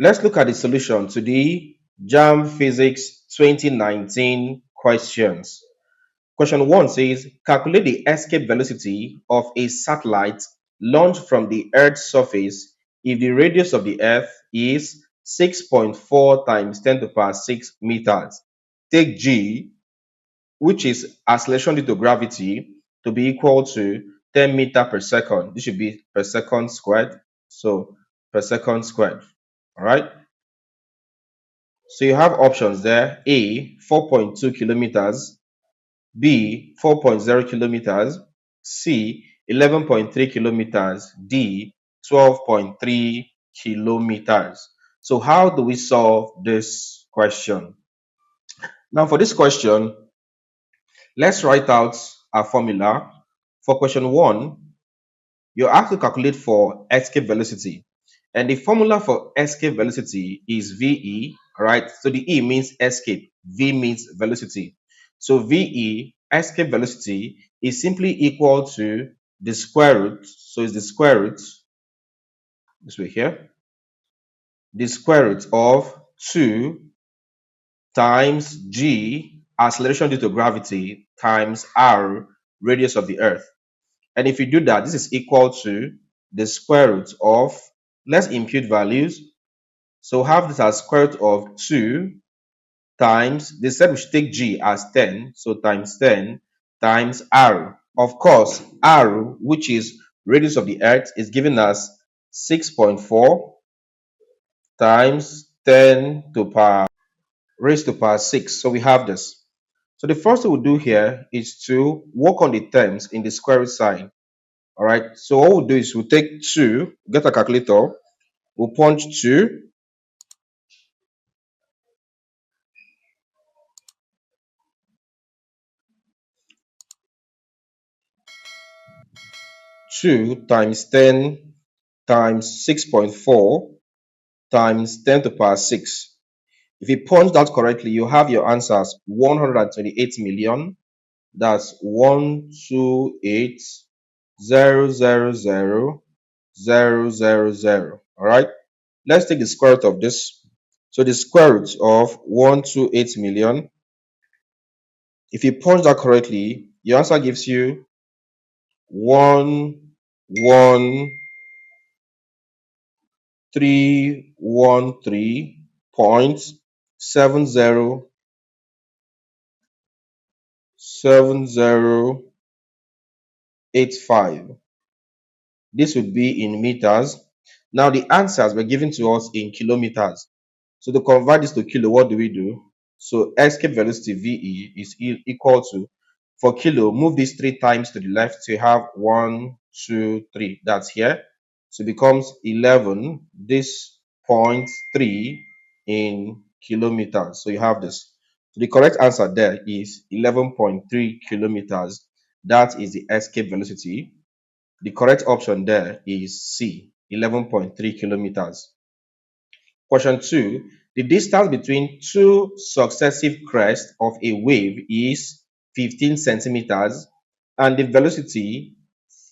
Let's look at the solution to the JAMB Physics 2019 questions. Question 1 says, calculate the escape velocity of a satellite launched from the Earth's surface if the radius of the Earth is 6.4 times 10 to the power 6 meters. Take G, which is acceleration due to gravity, to be equal to 10 meter per second. This should be per second squared. So per second squared. All right. So you have options there. A, 4.2 kilometers. B, 4.0 kilometers. C, 11.3 kilometers. D, 12.3 kilometers. So how do we solve this question? Now for this question, let's write out a formula. For question 1, you're asked to calculate for escape velocity. And the formula for escape velocity is VE, right? So the E means escape, V means velocity. So VE, escape velocity, is simply equal to the square root. So it's the square root, this way here, the square root of 2 times G, acceleration due to gravity, times R, radius of the Earth. And if you do that, this is equal to the square root of, let's impute values. So have this as square root of 2 times, they said we should take G as 10, so times 10 times R. Of course, R, which is radius of the Earth, is giving us 6.4 times 10 to power raised to power 6. So we have this. So the first thing we'll do here is to work on the terms in the square root sign. All right. So what we'll do is we'll take 2, get a calculator, we'll punch 2, times 10 times 6.4 times 10 to the power 6. If you punch that correctly, you have your answers 128 million. That's 128,000,000. All right. Let's take the square root of this. So the square root of 128 million. If you punch that correctly, your answer gives you 11313.7085. This would be in meters. Now the answers were given to us in kilometers. So to convert this to kilo, what do we do? So escape velocity VE is equal to, for kilo, move these 3 times to the left. So you have 1, 2, 3. That's here. So it becomes 11, this 0.3 in kilometers. So you have this. So the correct answer there is 11.3 kilometers. That is the escape velocity. The correct option there is C, 11.3 kilometers. Question 2. The distance between two successive crests of a wave is 15 centimeters and the velocity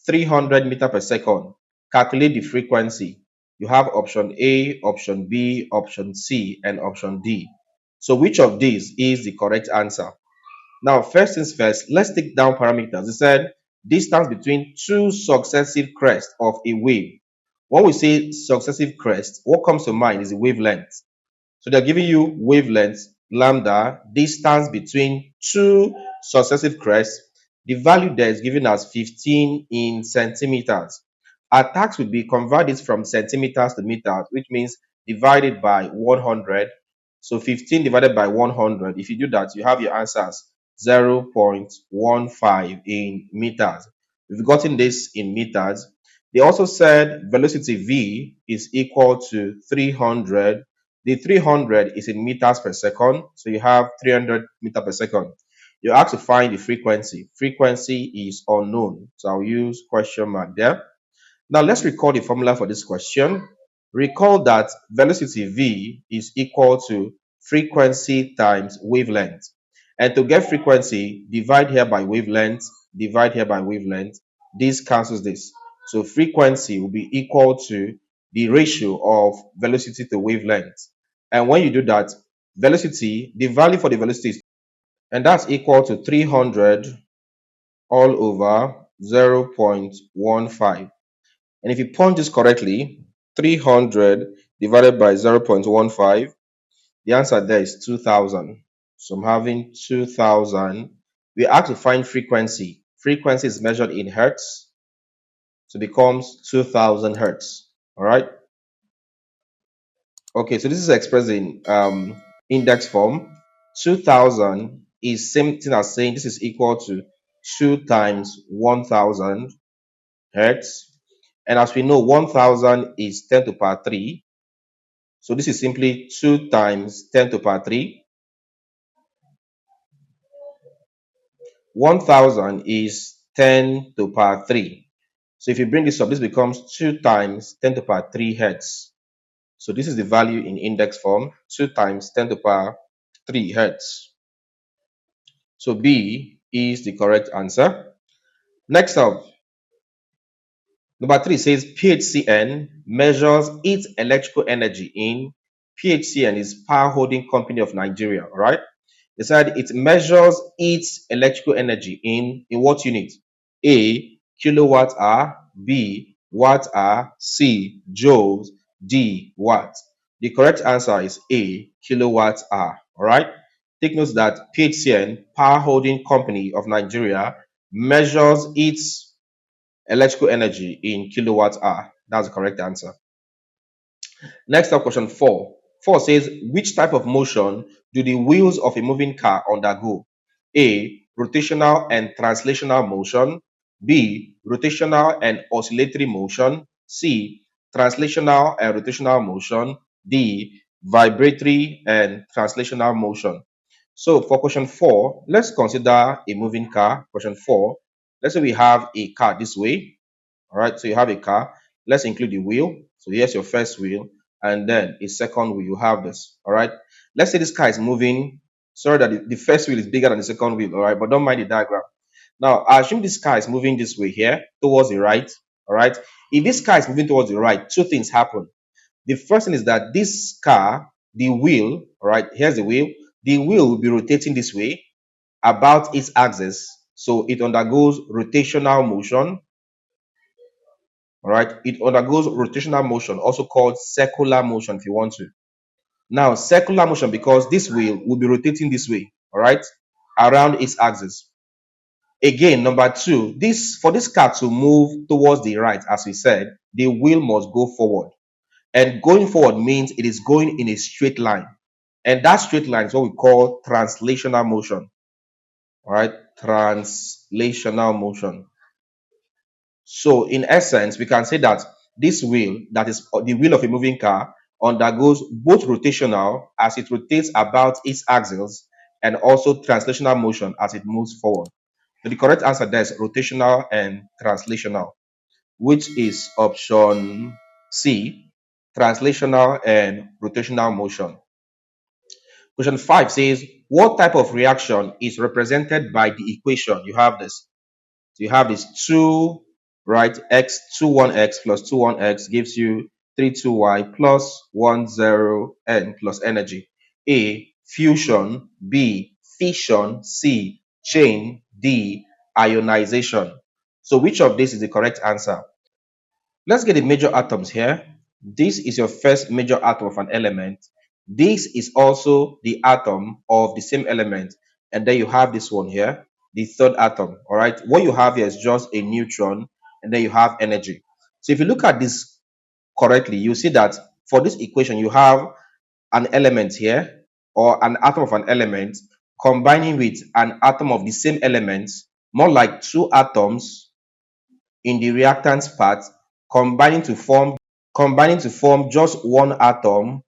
300 meters per second. Calculate the frequency. You have option A, option B, option C, and option D. So which of these is the correct answer? Now, first things first, let's take down parameters. It said distance between two successive crests of a wave. When we say successive crest, what comes to mind is the wavelength. So they're giving you wavelength, lambda, distance between two successive crests. The value there is given as 15 in centimeters. Our task would be convert this from centimeters to meters, which means divided by 100. So 15 divided by 100. If you do that, you have your answers 0.15 in meters. We've gotten this in meters. They also said velocity V is equal to 300. The 300 is in meters per second. So you have 300 meters per second. You have to find the frequency. Frequency is unknown. So I'll use question mark there. Now let's recall the formula for this question. Recall that velocity V is equal to frequency times wavelength. And to get frequency, divide here by wavelength, divide here by wavelength. This cancels this. So frequency will be equal to the ratio of velocity to wavelength. And when you do that, velocity, the value for the velocity is, and that's equal to 300 all over 0.15. And if you punch this correctly, 300 divided by 0.15, the answer there is 2000. So I'm having 2000. We have to find frequency. Frequency is measured in hertz. So it becomes 2000 hertz. All right. Okay, so this is expressed in index form. 2000 is same thing as saying this is equal to 2 times 1000 hertz. And as we know, 1000 is 10 to the power 3. So this is simply 2 times 10 to the power 3. 1000 is 10 to the power 3. So if you bring this up, this becomes 2 times 10 to the power 3 hertz. So this is the value in index form, 2 times 10 to the power 3 hertz. So B is the correct answer. Next up, number 3 says PHCN measures its electrical energy in. PHCN is Power Holding Company of Nigeria, all right? They said it measures its electrical energy in what unit? A, kilowatt hour, B, watt hour, C, joules, D, watt. The correct answer is A, kilowatt hour, all right? Take note that PHCN, Power Holding Company of Nigeria, measures its electrical energy in kilowatt hour. That's the correct answer. Next up, question 4. 4 says, which type of motion do the wheels of a moving car undergo? A, rotational and translational motion. B, rotational and oscillatory motion. C, translational and rotational motion. D, vibratory and translational motion. So for question 4, let's consider a moving car. Question 4, let's say we have a car this way. All right, so you have a car. Let's include the wheel. So here's your first wheel, and then a second wheel. You have this. All right. Let's say this car is moving. Sorry that the first wheel is bigger than the second wheel. All right, but don't mind the diagram. Now, I assume this car is moving this way here towards the right. All right. If this car is moving towards the right, two things happen. The first thing is that this car, the wheel, all right, here's the wheel. The wheel will be rotating this way about its axis. So it undergoes rotational motion. All right, it undergoes rotational motion, also called circular motion if you want to. Now, circular motion because this wheel will be rotating this way, all right, around its axis. Again, number 2, this for this car to move towards the right, as we said, the wheel must go forward. And going forward means it is going in a straight line. And that straight line is what we call translational motion. All right, translational motion. So in essence, we can say that this wheel, that is the wheel of a moving car, undergoes both rotational as it rotates about its axis and also translational motion as it moves forward. So the correct answer there is rotational and translational, which is option C, translational and rotational motion. Question 5 says, what type of reaction is represented by the equation? You have this. So you have this 2, right? X, 21x plus 21x gives you 32y plus 10n plus energy. A, fusion. B, fission. C, chain. D, ionization. So which of this is the correct answer? Let's get the major atoms here. This is your first major atom of an element. This is also the atom of the same element. And then you have this one here, the third atom. All right. What you have here is just a neutron, and then you have energy. So if you look at this correctly, you see that for this equation, you have an element here, or an atom of an element, combining with an atom of the same element, more like two atoms in the reactants part, combining to form just one atom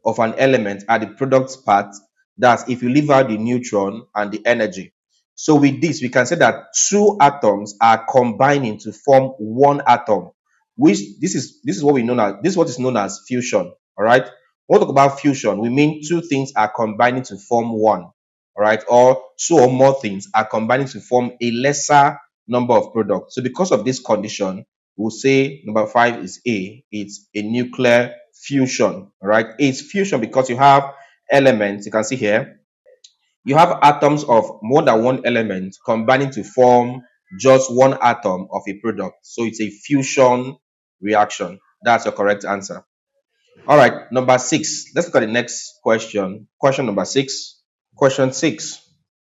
of an element at the product part. That's if you leave out the neutron and the energy. So with this, we can say that two atoms are combining to form one atom, which this is what we know as this is what is known as fusion. All right. When we talk about fusion, we mean two things are combining to form one. All right, or two or more things are combining to form a lesser number of products. So because of this condition, we'll say number 5 is A. It's a nuclear fusion, right? It's fusion because you have elements. You can see here, you have atoms of more than one element combining to form just one atom of a product. So it's a fusion reaction. That's your correct answer. All right, number 6. Let's look at the next question. Question number 6. Question 6.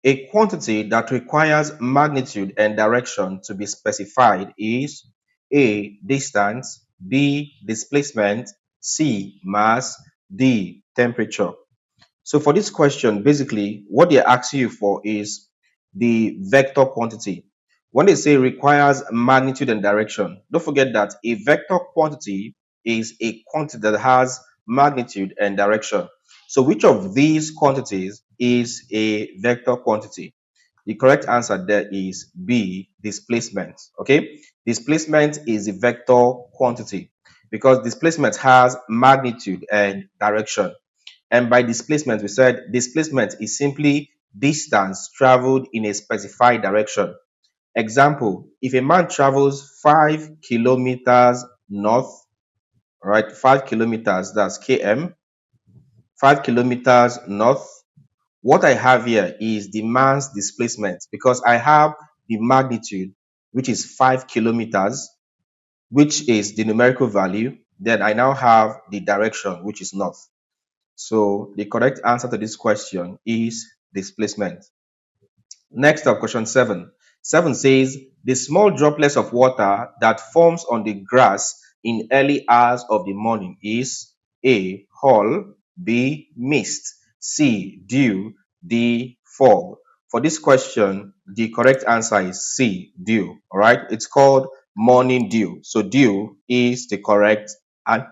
A quantity that requires magnitude and direction to be specified is A. Distance, B. Displacement, C. Mass, D. Temperature. So for this question, basically, what they're asking you for is the vector quantity. When they say requires magnitude and direction, don't forget that a vector quantity is a quantity that has magnitude and direction. So which of these quantities is a vector quantity? The correct answer there is B, displacement. Okay, displacement is a vector quantity because displacement has magnitude and direction. And by displacement, we said displacement is simply distance traveled in a specified direction. Example, if a man travels 5 kilometers north, right, 5 kilometers, that's km, 5 kilometers north, what I have here is the man's displacement because I have the magnitude, which is 5 kilometers, which is the numerical value. Then I now have the direction, which is north. So the correct answer to this question is displacement. Next up, question 7. 7 says the small droplets of water that forms on the grass in early hours of the morning is A. Hail, B. Mist, C. Dew, D. Fog. For this question, the correct answer is C. Dew. All right, it's called morning dew. So dew is the correct and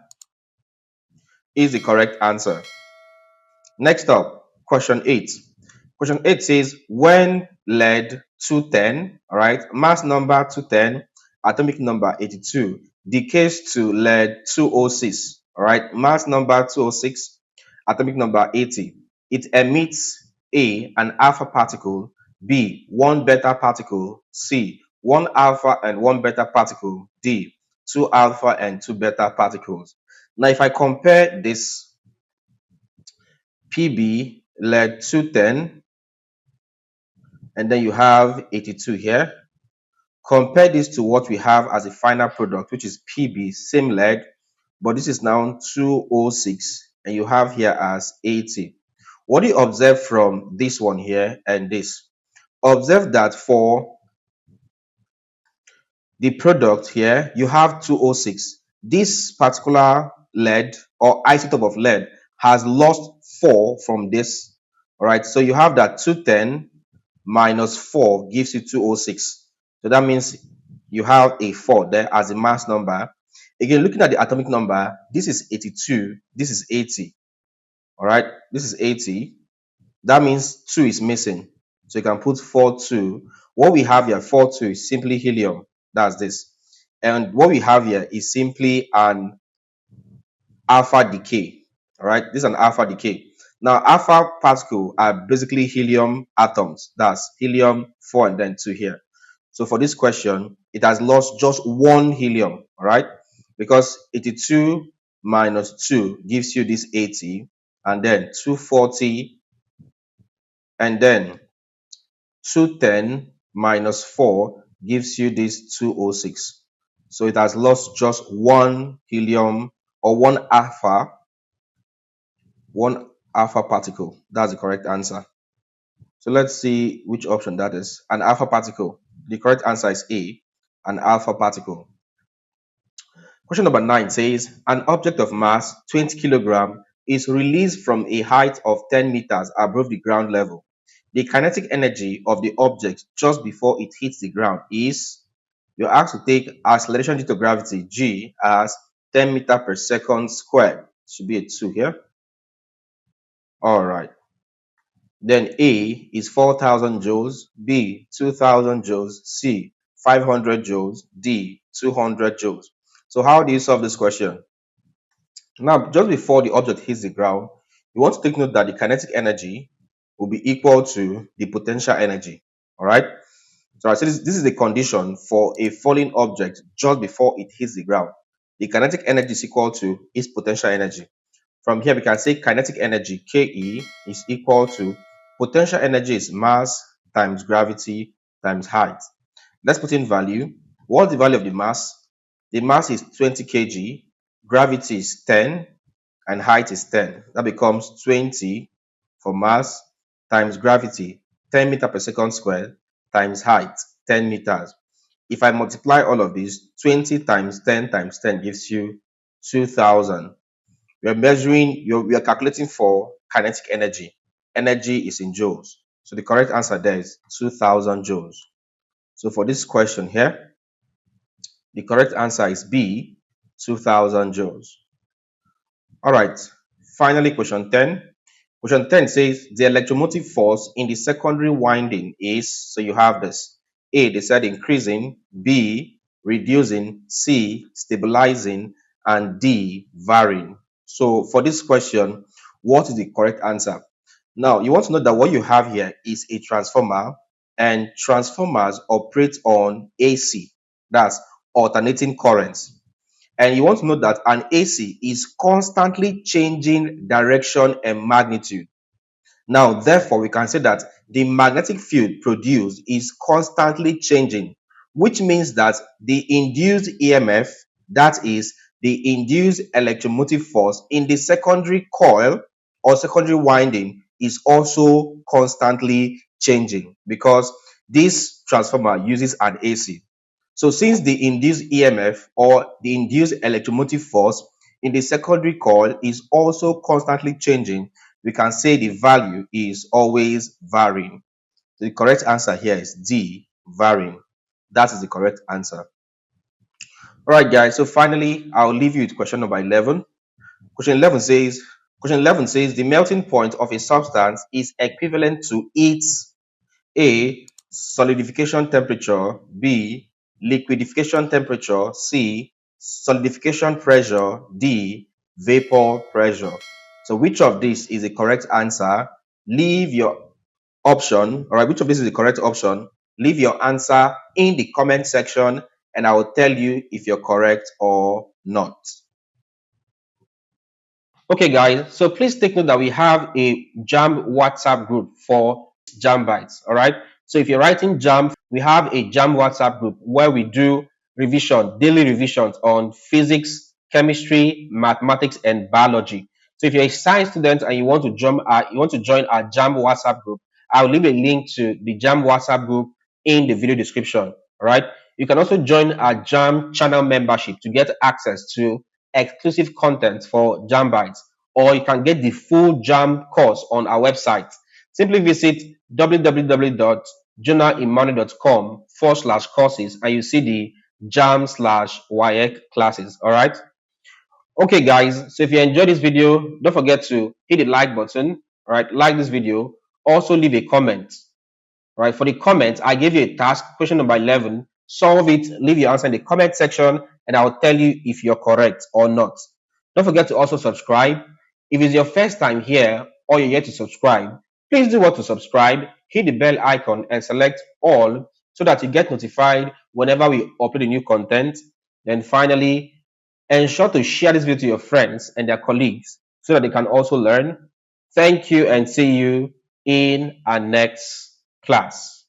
is the correct answer. Next up, question 8. Question 8 says when lead 210, all right, mass number 210, atomic number 82, decays to lead 206, all right, mass number 206, atomic number 80. It emits A, an alpha particle, B, one beta particle, C, one alpha and one beta particle, D, two alpha and two beta particles. Now, if I compare this PB lead 210, and then you have 82 here. Compare this to what we have as a final product, which is PB, same lead, but this is now 206, and you have here as 80. What do you observe from this one here and this? Observe that for the product here, you have 206. This particular lead or isotope of lead has lost 4 from this. All right, so you have that 210 minus 4 gives you 206. So that means you have a 4 there as a mass number. Again, looking at the atomic number, this is 82, this is 80. All right, this is 80. That means 2 is missing. So you can put 42. What we have here, 42, is simply helium. That's this. And what we have here is simply an alpha decay. All right, this is an alpha decay. Now, alpha particles are basically helium atoms. That's helium 4 and then 2 here. So for this question, it has lost just one helium, all right? Because 82 minus 2 gives you this 80, and then 240, and then 210 minus 4 gives you this 206. So it has lost just one helium or one alpha particle. That's the correct answer. So let's see which option that is. An alpha particle. The correct answer is A, an alpha particle. Question number 9 says an object of mass 20 kilogram is released from a height of 10 meters above the ground level. The kinetic energy of the object just before it hits the ground is, you're asked to take acceleration due to gravity g as 10 meter per second squared. Should be a 2 here. All right. Then A is 4,000 joules, B 2,000 joules, C 500 joules, D 200 joules. So how do you solve this question? Now, just before the object hits the ground, you want to take note that the kinetic energy will be equal to the potential energy. All right. So I said this is the condition for a falling object just before it hits the ground. The kinetic energy is equal to its potential energy. From here, we can say kinetic energy, Ke, is equal to potential energy is mass times gravity times height. Let's put in value. What's the value of the mass? The mass is 20 kg, gravity is 10, and height is 10. That becomes 20 for mass times gravity, 10 meter per second squared, times height, 10 meters. If I multiply all of these, 20 times 10 gives you 2000. We are calculating for kinetic energy. Energy is in joules. So the correct answer there is 2000 joules. So for this question here, the correct answer is B, 2000 joules. All right. Finally, question 10. Question 10 says the electromotive force in the secondary winding is, so you have this. A, they said increasing, B, reducing, C, stabilizing, and D, varying. So for this question, what is the correct answer? Now, you want to know that what you have here is a transformer, and transformers operate on AC, that's alternating currents. And you want to know that an AC is constantly changing direction and magnitude. Now, therefore, we can say that the magnetic field produced is constantly changing, which means that the induced EMF, that is, the induced electromotive force in the secondary coil or secondary winding, is also constantly changing because this transformer uses an AC. So since the induced EMF or the induced electromotive force in the secondary coil is also constantly changing, we can say the value is always varying. The correct answer here is D, varying. That is the correct answer. All right, guys. So finally, I'll leave you with question number 11. Question 11 says, the melting point of a substance is equivalent to its A, solidification temperature, B, liquidification temperature, C, solidification pressure, D, vapor pressure. So which of these is the correct answer? Leave your option, all right, which of this is the correct option? Leave your answer in the comment section and I will tell you if you're correct or not. Okay, guys, so please take note that we have a JAMB WhatsApp group for JAMB Bytes. All right. So if you're writing JAMB, we have a JAMB WhatsApp group where we do daily revisions on physics, chemistry, mathematics, and biology. So if you're a science student and you want to join our JAMB WhatsApp group, I'll leave a link to the JAMB WhatsApp group in the video description. All right. You can also join our JAMB channel membership to get access to exclusive content for JAMB Bytes, or you can get the full JAMB course on our website. Simply visit www.jonahemmanuel.com/courses and you see the JAMB/WAEC classes. All right. Okay, guys. So if you enjoyed this video, don't forget to hit the like button. All right. Like this video. Also leave a comment. Right, for the comments, I gave you a task, question number 11. Solve it, leave your answer in the comment section, and I'll tell you if you're correct or not. Don't forget to also subscribe. If it's your first time here or you're yet to subscribe, please do what to subscribe, hit the bell icon, and select all so that you get notified whenever we upload a new content. Then finally, ensure to share this video to your friends and their colleagues so that they can also learn. Thank you and see you in our next class.